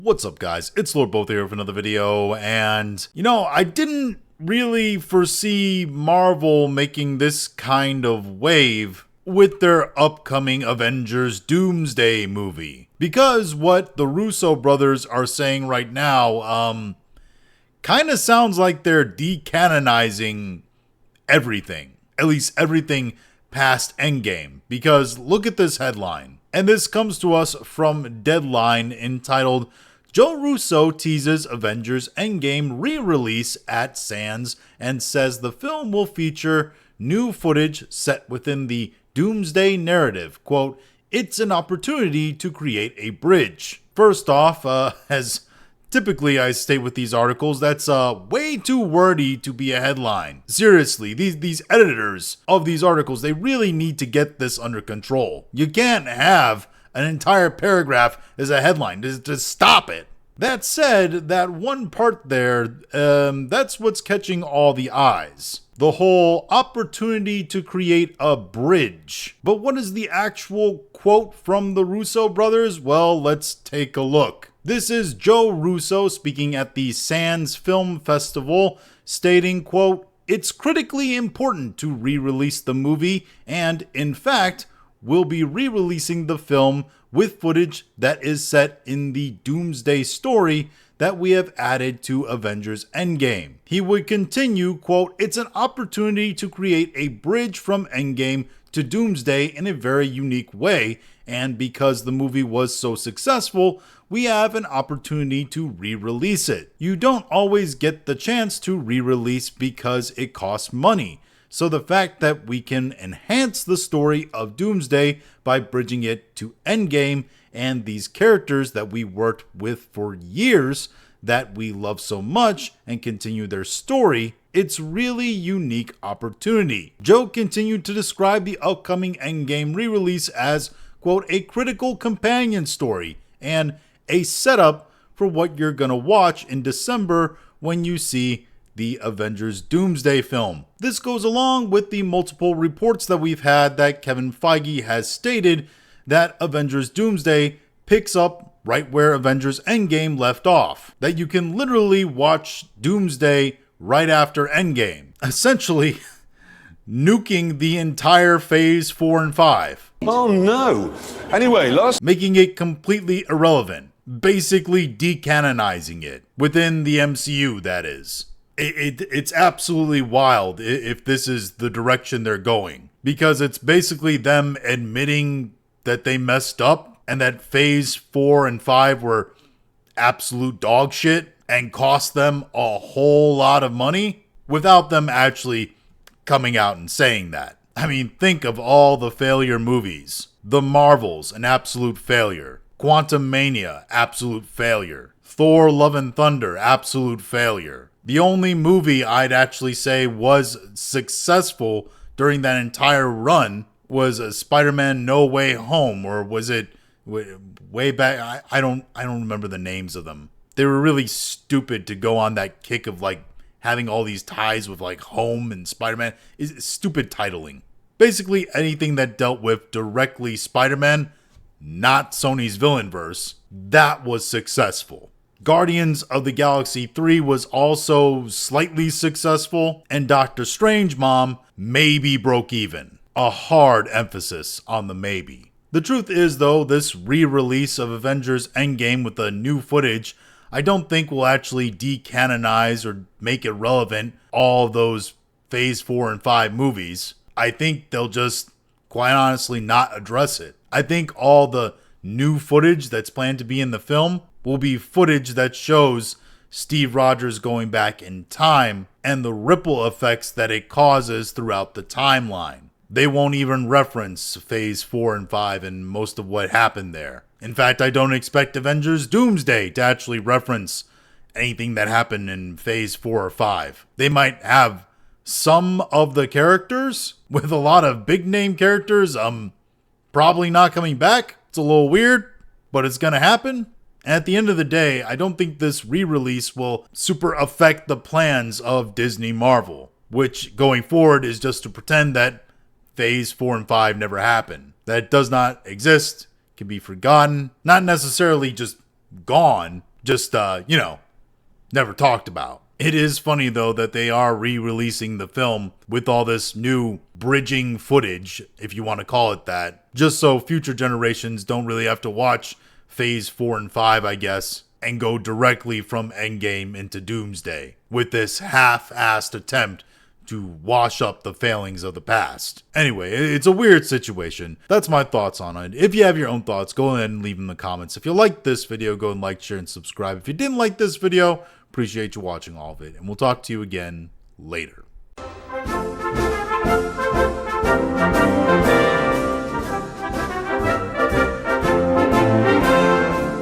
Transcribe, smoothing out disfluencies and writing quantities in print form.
What's up, guys? It's Lord Both here with another video, and I didn't really foresee Marvel making this kind of wave with their upcoming Avengers Doomsday movie. Because what the Russo brothers are saying right now, kind of sounds like they're decanonizing everything. At least everything past Endgame. Because look at this headline. And this comes to us from Deadline, entitled, Joe Russo teases Avengers Endgame re-release at Sands and says the film will feature new footage set within the Doomsday narrative. Quote, it's an opportunity to create a bridge. First off, as typically I state with these articles, that's way too wordy to be a headline. Seriously, these editors of these articles, they really need to get this under control. You can't have an entire paragraph as a headline. Just stop it. That said, that one part there, that's what's catching all the eyes. The whole opportunity to create a bridge. But what is the actual quote from the Russo brothers? Well, let's take a look. This is Joe Russo speaking at the Sands Film Festival, stating, quote, it's critically important to re-release the movie, and in fact, we'll be re-releasing the film with footage that is set in the Doomsday story that we have added to Avengers Endgame. He would continue, quote, it's an opportunity to create a bridge from Endgame to Doomsday in a very unique way, and because the movie was so successful, we have an opportunity to re-release it. You don't always get the chance to re-release because it costs money. So the fact that we can enhance the story of Doomsday by bridging it to Endgame and these characters that we worked with for years that we love so much and continue their story, it's really unique opportunity. Joe continued to describe the upcoming Endgame re-release as, quote, a critical companion story and a setup for what you're gonna watch in December when you see the Avengers Doomsday film. This goes along with the multiple reports that we've had that Kevin Feige has stated that Avengers Doomsday picks up right where Avengers Endgame left off. That you can literally watch Doomsday right after Endgame. Essentially, nuking the entire Phase 4 and 5. Oh no. Anyway, making it completely irrelevant. Basically decanonizing it. Within the MCU, that is. It's absolutely wild if this is the direction they're going. Because it's basically them admitting that they messed up and that Phase 4 and 5 were absolute dog shit and cost them a whole lot of money without them actually coming out and saying that. I mean, think of all the failure movies. The Marvels, an absolute failure. Quantum Mania, absolute failure. Thor, Love and Thunder, absolute failure. The only movie I'd actually say was successful during that entire run was Spider-Man No Way Home, or was it way back? I don't remember the names of them. They were really stupid to go on that kick of like having all these ties with like Home and Spider-Man. Is stupid titling. Basically anything that dealt with directly Spider-Man, not Sony's Villainverse, that was successful. Guardians of the Galaxy 3 was also slightly successful, and Doctor Strange Mom maybe broke even. A hard emphasis on the maybe. The truth is though, this re-release of Avengers Endgame with the new footage, I don't think will actually decanonize or make it relevant all those Phase 4 and 5 movies. I think they'll just, quite honestly, not address it. I think all the new footage that's planned to be in the film will be footage that shows Steve Rogers going back in time and the ripple effects that it causes throughout the timeline. They won't even reference Phase 4 and 5 and most of what happened there. In fact, I don't expect Avengers Doomsday to actually reference anything that happened in Phase 4 or 5. They might have some of the characters, with a lot of big name characters, probably not coming back. It's a little weird, but it's gonna happen. And at the end of the day, I don't think this re-release will super affect the plans of Disney Marvel, which going forward is just to pretend that Phase 4 and 5 never happened. That it does not exist, can be forgotten, not necessarily just gone, just, never talked about. It is funny, though, that they are re-releasing the film with all this new bridging footage, if you want to call it that, just so future generations don't really have to watch Phase 4 and 5, I guess, and go directly from Endgame into Doomsday with this half-assed attempt to wash up the failings of the past. Anyway, it's a weird situation. That's my thoughts on it. If you have your own thoughts, go ahead and leave them in the comments. If you liked this video, go and like, share, and subscribe. If you didn't like this video, appreciate you watching all of it, and we'll talk to you again later.